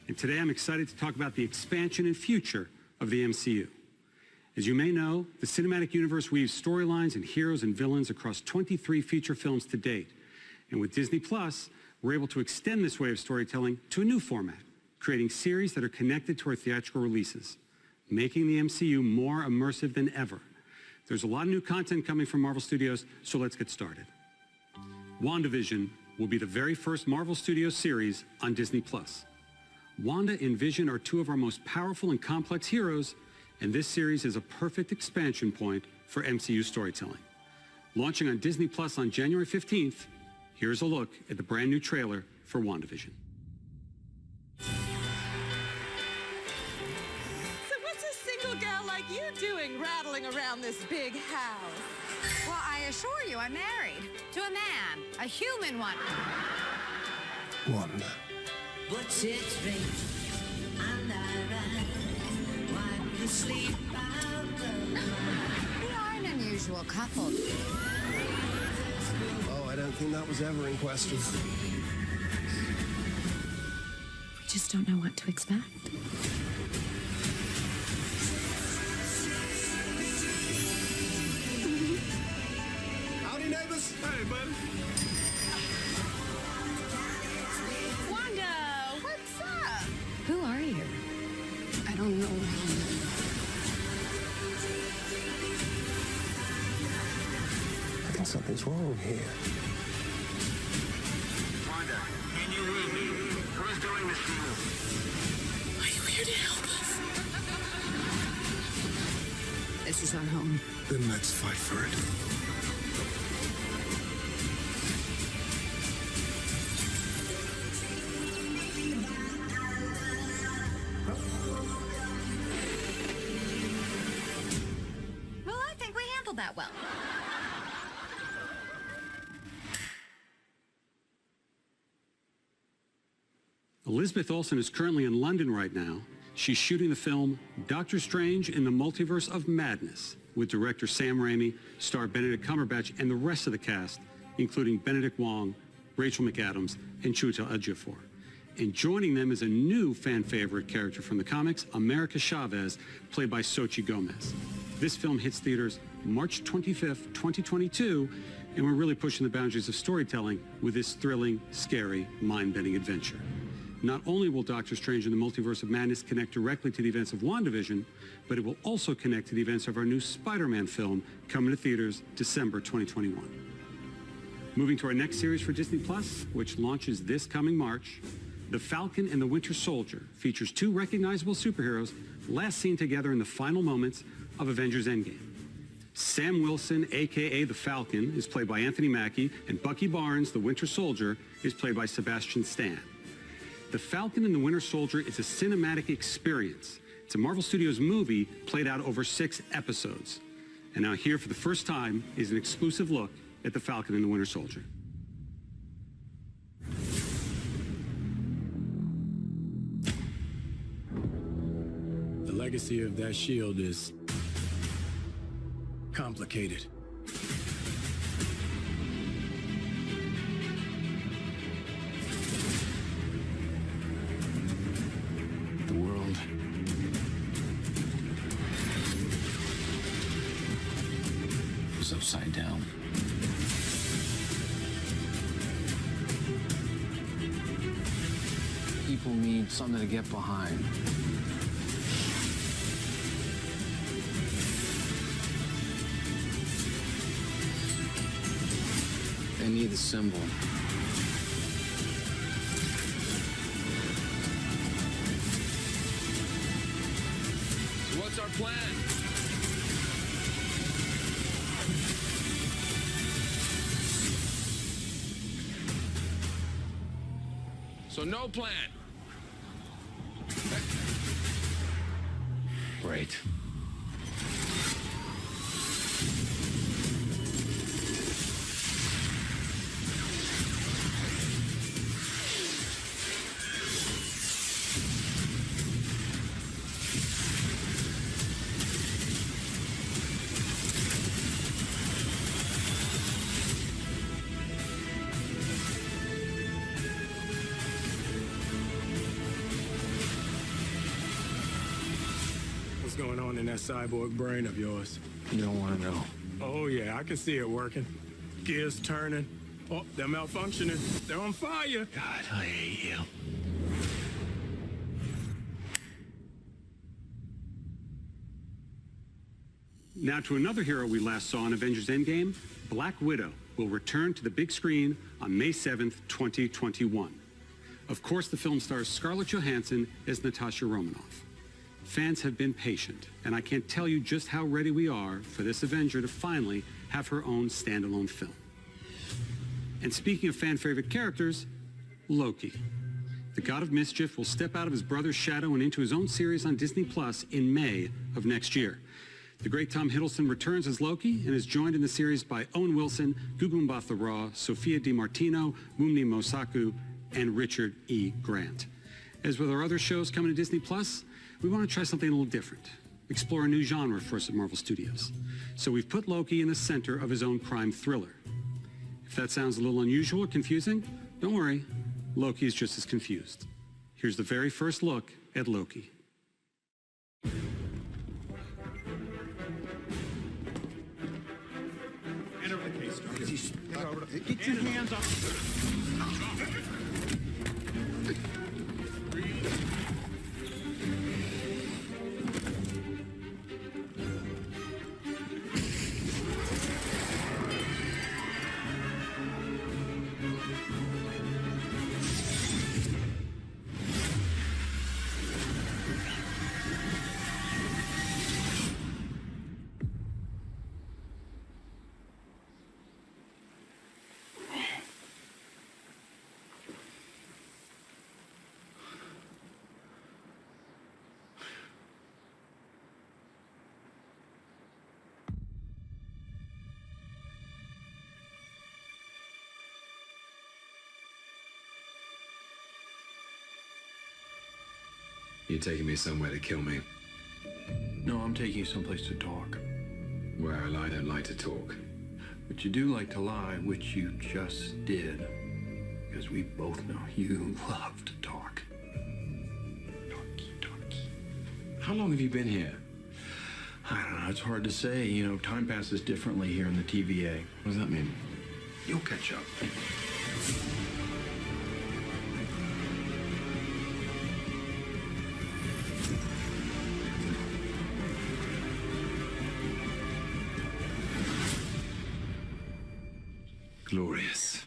And today I'm excited to talk about the expansion and future of the MCU. As you may know, the cinematic universe weaves storylines and heroes and villains across 23 feature films to date. And with Disney Plus, we're able to extend this way of storytelling to a new format, creating series that are connected to our theatrical releases, making the MCU more immersive than ever. There's a lot of new content coming from Marvel Studios, so let's get started. WandaVision will be the very first Marvel Studios series on Disney Plus. Wanda and Vision are two of our most powerful and complex heroes, and this series is a perfect expansion point for MCU storytelling. Launching on Disney Plus on January 15th, here's a look at the brand new trailer for WandaVision. So what's a single gal like you doing rattling around this big house? Well, I assure you, I'm married to a man, a human one. Wanda. What's it rain and I ride, wipe the sleep out the night. We are an unusual couple. Oh, I don't think that was ever in question. We just don't know what to expect. Howdy, neighbors. Hey, bud. Wanda, what's up? Who are you? I don't know. I think something's wrong here. Wanda, can you read me? Who's doing this to you? Are you here to help us? This is our home. Then let's fight for it. Well, I think we handled that well. Elizabeth Olsen is currently in London right now. She's shooting the film Doctor Strange in the Multiverse of Madness with director Sam Raimi, star Benedict Cumberbatch, and the rest of the cast, including Benedict Wong, Rachel McAdams, and Chiwetel Ejiofor. And joining them is a new fan favorite character from the comics, America Chavez, played by Xochitl Gomez. This film hits theaters March 25th, 2022, and we're really pushing the boundaries of storytelling with this thrilling, scary, mind-bending adventure. Not only will Doctor Strange in the Multiverse of Madness connect directly to the events of WandaVision, but it will also connect to the events of our new Spider-Man film coming to theaters December 2021. Moving to our next series for Disney Plus, which launches this coming March, The Falcon and the Winter Soldier features two recognizable superheroes last seen together in the final moments of Avengers Endgame. Sam Wilson, a.k.a. The Falcon, is played by Anthony Mackie, and Bucky Barnes, the Winter Soldier, is played by Sebastian Stan. The Falcon and the Winter Soldier is a cinematic experience. It's a Marvel Studios movie played out over 6 episodes. And now here for the first time is an exclusive look at The Falcon and the Winter Soldier. The legacy of that shield is complicated. The world is upside down. People need something to get behind. They need the symbol. So what's our plan? So no plan. Great. going on in that cyborg brain of yours? You don't want to know. Oh, yeah, I can see it working. Gears turning. Oh, they're malfunctioning. They're on fire. God, I hate you. Now to another hero we last saw in Avengers Endgame, Black Widow will return to the big screen on May 7th, 2021. Of course, the film stars Scarlett Johansson as Natasha Romanoff. Fans have been patient, and I can't tell you just how ready we are for this Avenger to finally have her own standalone film. And speaking of fan-favorite characters, Loki. The God of Mischief will step out of his brother's shadow and into his own series on Disney Plus in May of next year. The great Tom Hiddleston returns as Loki and is joined in the series by Owen Wilson, Gugu Mbatha-Raw, Sophia DiMartino, Mumni Mosaku, and Richard E. Grant. As with our other shows coming to Disney Plus, we want to try something a little different, explore a new genre for us at Marvel Studios. So we've put Loki in the center of his own crime thriller. If that sounds a little unusual or confusing, don't worry, Loki is just as confused. Here's the very first look at Loki. Get your hands up. You're taking me somewhere to kill me. No, I'm taking you someplace to talk. Well, I don't like to talk. But you do like to lie, which you just did. Because we both know you love to talk. Talky. How long have you been here? I don't know, it's hard to say. You know, time passes differently here in the TVA. What does that mean? You'll catch up. Glorious.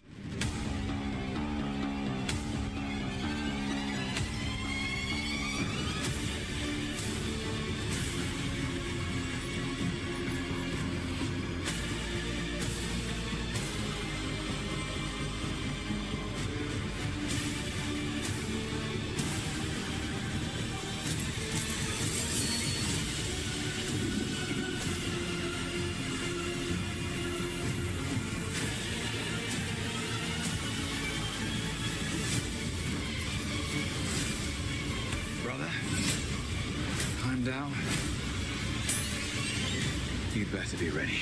Down. You better be ready.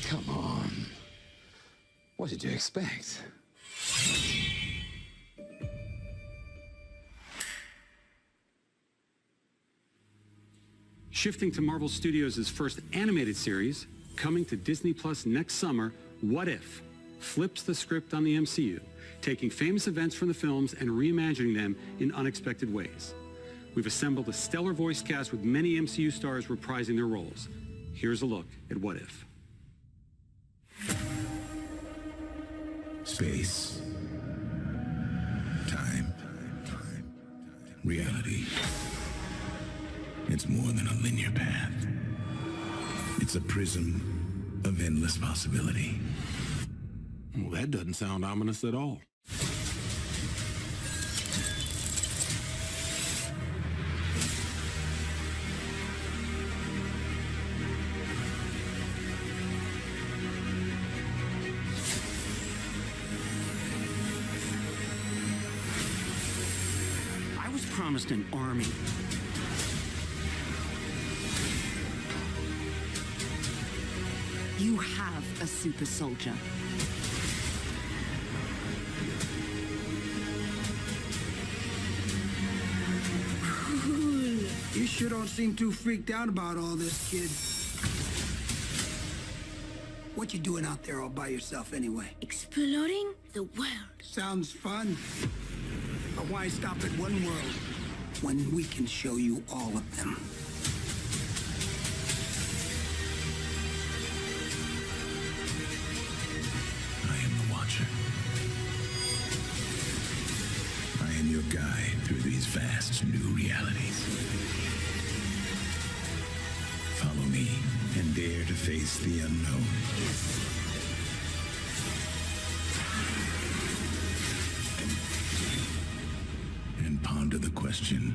Come on. What did you expect? Shifting to Marvel Studios' first animated series, coming to Disney Plus next summer, What If? Flips the script on the MCU, taking famous events from the films and reimagining them in unexpected ways. We've assembled a stellar voice cast with many MCU stars reprising their roles. Here's a look at What If. Space. Time. Reality. It's more than a linear path. It's a prism of endless possibility. Well, that doesn't sound ominous at all. I was promised an army. You have a super soldier. You sure don't seem too freaked out about all this, kid. What you doing out there all by yourself anyway? Exploring the world. Sounds fun. But why stop at one world when we can show you all of them? I am the Watcher. I am your guide through these vast new realities. Follow me and dare to face the unknown. And ponder the question,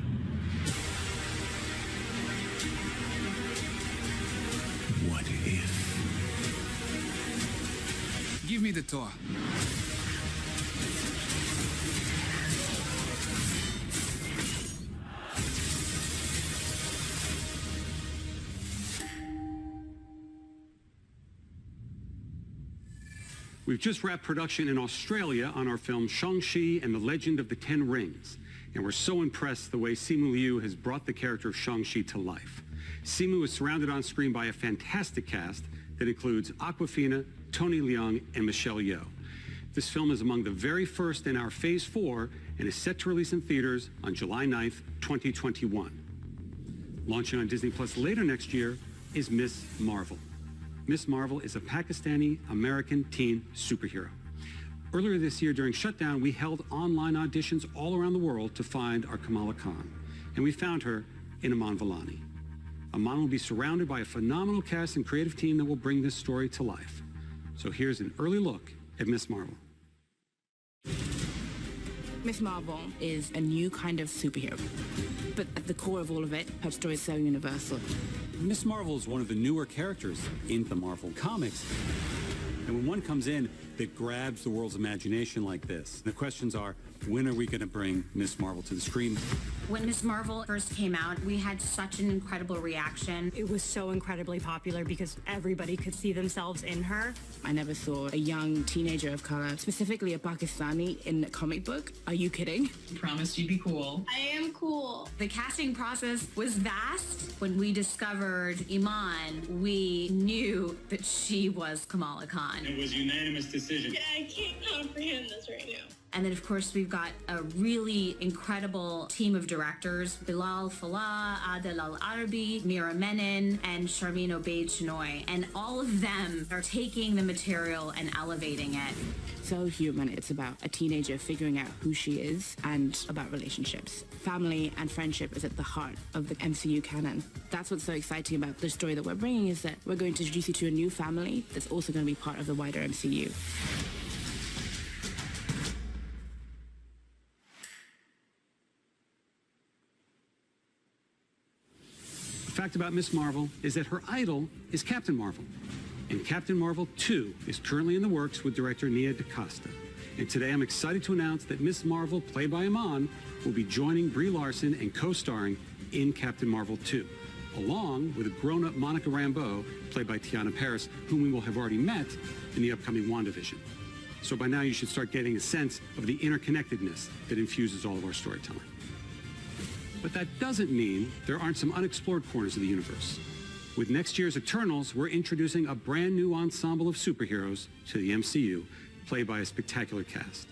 what if? Give me the tour. We've just wrapped production in Australia on our film Shang-Chi and the Legend of the Ten Rings, and we're so impressed the way Simu Liu has brought the character of Shang-Chi to life. Simu is surrounded on screen by a fantastic cast that includes Awkwafina, Tony Leung, and Michelle Yeoh. This film is among the very first in our Phase 4 and is set to release in theaters on July 9th, 2021. Launching on Disney Plus later next year is Miss Marvel. Miss Marvel is a Pakistani-American teen superhero. Earlier this year during shutdown, we held online auditions all around the world to find our Kamala Khan, and we found her in Aman Vellani. Aman will be surrounded by a phenomenal cast and creative team that will bring this story to life. So here's an early look at Miss Marvel. Miss Marvel is a new kind of superhero, but at the core of all of it, her story is so universal. Miss Marvel is one of the newer characters in the Marvel comics. And when one comes in that grabs the world's imagination like this, the questions are, when are we going to bring Miss Marvel to the screen? When Miss Marvel first came out, we had such an incredible reaction. It was so incredibly popular because everybody could see themselves in her. I never saw a young teenager of color, specifically a Pakistani, in a comic book. Are you kidding? Promised you'd be cool. I am cool. The casting process was vast. When we discovered Iman, we knew that she was Kamala Khan. It was a unanimous decision. Yeah, I can't comprehend this right now. And then, of course, we've got a really incredible team of directors, Bilal Fallah, Adel Al-Arabi, Mira Menon, and Sharmeen Obaid-Chinoy. And all of them are taking the material and elevating it. So human. It's about a teenager figuring out who she is and about relationships. Family and friendship is at the heart of the MCU canon. That's what's so exciting about the story that we're bringing, is that we're going to introduce you to a new family that's also going to be part of the wider MCU. The fact about Miss Marvel is that her idol is Captain Marvel. And Captain Marvel 2 is currently in the works with director Nia DaCosta. And today I'm excited to announce that Miss Marvel, played by Iman, will be joining Brie Larson and co-starring in Captain Marvel 2, along with a grown-up Monica Rambeau, played by Tiana Paris, whom we will have already met in the upcoming WandaVision. So by now you should start getting a sense of the interconnectedness that infuses all of our storytelling. But that doesn't mean there aren't some unexplored corners of the universe. With next year's Eternals, we're introducing a brand new ensemble of superheroes to the MCU, played by a spectacular cast.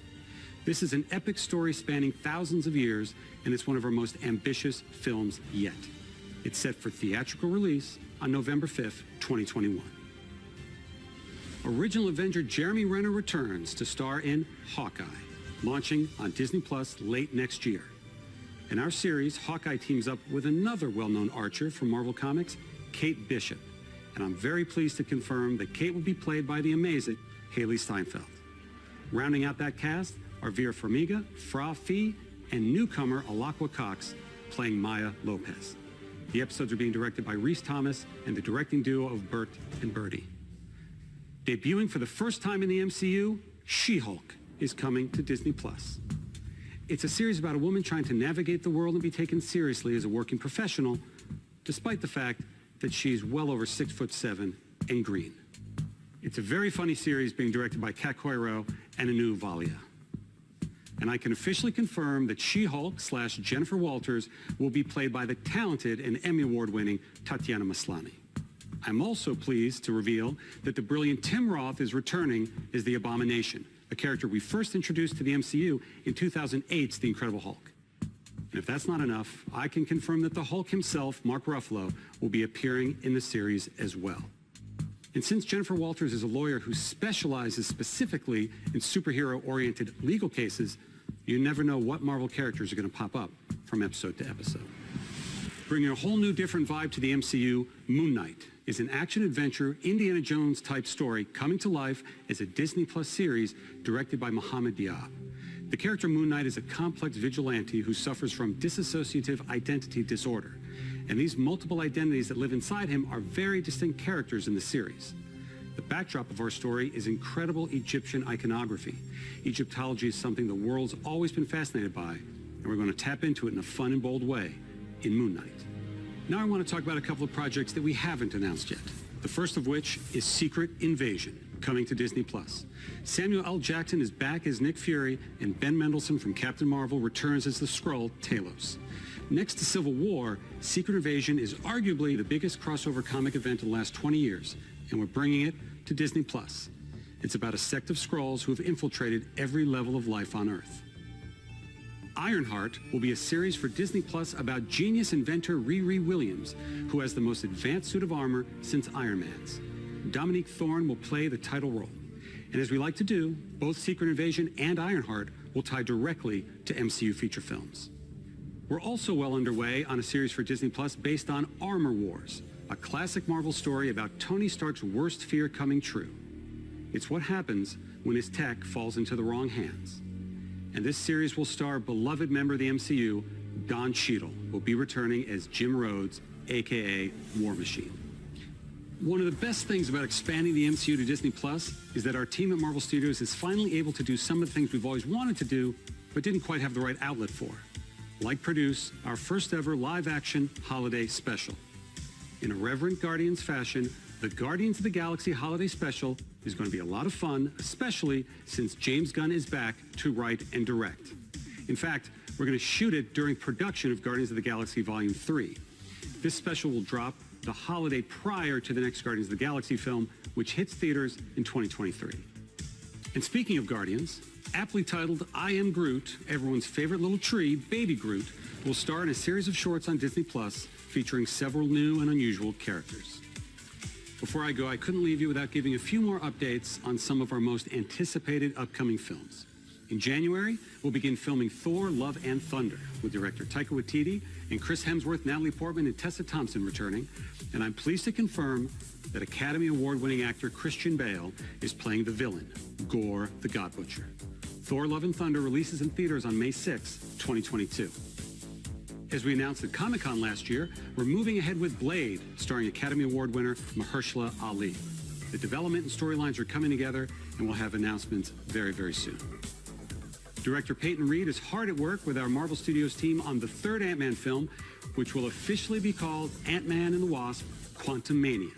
This is an epic story spanning thousands of years, and it's one of our most ambitious films yet. It's set for theatrical release on November 5th, 2021. Original Avenger Jeremy Renner returns to star in Hawkeye, launching on Disney Plus late next year. In our series, Hawkeye teams up with another well-known archer from Marvel Comics, Kate Bishop. And I'm very pleased to confirm that Kate will be played by the amazing Haley Steinfeld. Rounding out that cast are Vera Farmiga, Fra Fee, and newcomer Alakwa Cox playing Maya Lopez. The episodes are being directed by Rhys Thomas and the directing duo of Bert and Bertie. Debuting for the first time in the MCU, She-Hulk is coming to Disney Plus. It's a series about a woman trying to navigate the world and be taken seriously as a working professional, despite the fact that she's well over 6'7" and green. It's a very funny series being directed by Kat Coiro and Anu Valia. And I can officially confirm that She-Hulk / Jennifer Walters will be played by the talented and Emmy Award-winning Tatiana Maslany. I'm also pleased to reveal that the brilliant Tim Roth is returning as the Abomination, a character we first introduced to the MCU in 2008's The Incredible Hulk. And if that's not enough, I can confirm that the Hulk himself, Mark Ruffalo, will be appearing in the series as well. And since Jennifer Walters is a lawyer who specializes specifically in superhero-oriented legal cases, you never know what Marvel characters are going to pop up from episode to episode. Bringing a whole new different vibe to the MCU, Moon Knight is an action-adventure, Indiana Jones-type story coming to life as a Disney Plus series directed by Mohamed Diab. The character Moon Knight is a complex vigilante who suffers from dissociative identity disorder. And these multiple identities that live inside him are very distinct characters in the series. The backdrop of our story is incredible Egyptian iconography. Egyptology is something the world's always been fascinated by, and we're going to tap into it in a fun and bold way in Moon Knight. Now I want to talk about a couple of projects that we haven't announced yet. The first of which is Secret Invasion, coming to Disney+. Samuel L. Jackson is back as Nick Fury, and Ben Mendelsohn from Captain Marvel returns as the Skrull, Talos. Next to Civil War, Secret Invasion is arguably the biggest crossover comic event in the last 20 years, and we're bringing it to Disney+. It's about a sect of Skrulls who have infiltrated every level of life on Earth. Ironheart will be a series for Disney Plus about genius inventor Riri Williams, who has the most advanced suit of armor since Iron Man's. Dominique Thorne will play the title role. And as we like to do, both Secret Invasion and Ironheart will tie directly to MCU feature films. We're also well underway on a series for Disney Plus based on Armor Wars, a classic Marvel story about Tony Stark's worst fear coming true. It's what happens when his tech falls into the wrong hands. And this series will star beloved member of the MCU, Don Cheadle, who will be returning as Jim Rhodes, aka War Machine. One of the best things about expanding the MCU to Disney Plus is that our team at Marvel Studios is finally able to do some of the things we've always wanted to do, but didn't quite have the right outlet for. Like produce our first ever live-action holiday special. In a reverent Guardians fashion, the Guardians of the Galaxy Holiday Special is going to be a lot of fun, especially since James Gunn is back to write and direct. In fact, we're going to shoot it during production of Guardians of the Galaxy Volume 3. This special will drop the holiday prior to the next Guardians of the Galaxy film, which hits theaters in 2023. And speaking of Guardians, aptly titled I Am Groot, everyone's favorite little tree, Baby Groot, will star in a series of shorts on Disney Plus featuring several new and unusual characters. Before I go, I couldn't leave you without giving a few more updates on some of our most anticipated upcoming films. In January, we'll begin filming Thor, Love and Thunder with director Taika Waititi and Chris Hemsworth, Natalie Portman, and Tessa Thompson returning. And I'm pleased to confirm that Academy Award-winning actor Christian Bale is playing the villain, Gore the God Butcher. Thor, Love and Thunder releases in theaters on May 6, 2022. As we announced at Comic-Con last year, we're moving ahead with Blade, starring Academy Award winner Mahershala Ali. The development and storylines are coming together, and we'll have announcements very, very soon. Director Peyton Reed is hard at work with our Marvel Studios team on the third Ant-Man film, which will officially be called Ant-Man and the Wasp: Quantumania.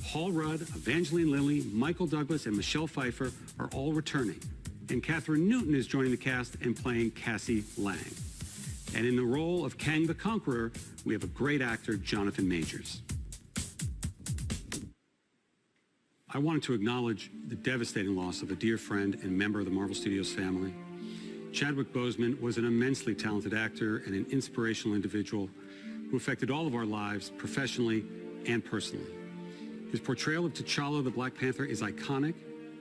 Paul Rudd, Evangeline Lilly, Michael Douglas, and Michelle Pfeiffer are all returning. And Catherine Newton is joining the cast and playing Cassie Lang. And in the role of Kang the Conqueror, we have a great actor, Jonathan Majors. I wanted to acknowledge the devastating loss of a dear friend and member of the Marvel Studios family. Chadwick Boseman was an immensely talented actor and an inspirational individual who affected all of our lives professionally and personally. His portrayal of T'Challa, the Black Panther, is iconic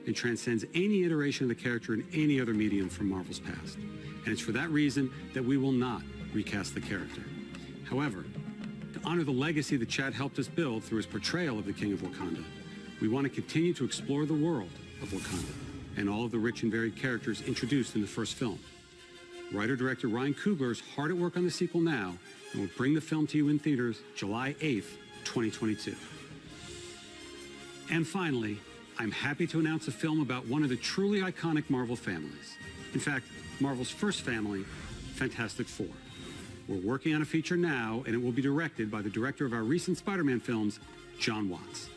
and transcends any iteration of the character in any other medium from Marvel's past. And it's for that reason that we will not recast the character. However, to honor the legacy that Chad helped us build through his portrayal of the King of Wakanda, we want to continue to explore the world of Wakanda and all of the rich and varied characters introduced in the first film. Writer-director Ryan Coogler is hard at work on the sequel now and will bring the film to you in theaters July 8th, 2022. And finally, I'm happy to announce a film about one of the truly iconic Marvel families. In fact, Marvel's first family, Fantastic Four. We're working on a feature now, and it will be directed by the director of our recent Spider-Man films, John Watts.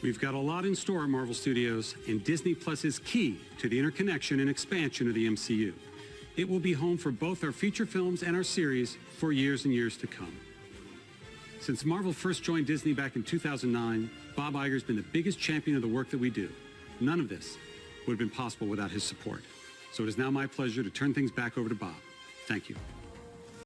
We've got a lot in store at Marvel Studios, and Disney Plus is key to the interconnection and expansion of the MCU. It will be home for both our feature films and our series for years and years to come. Since Marvel first joined Disney back in 2009, Bob Iger's been the biggest champion of the work that we do. None of this would have been possible without his support. So it is now my pleasure to turn things back over to Bob. Thank you.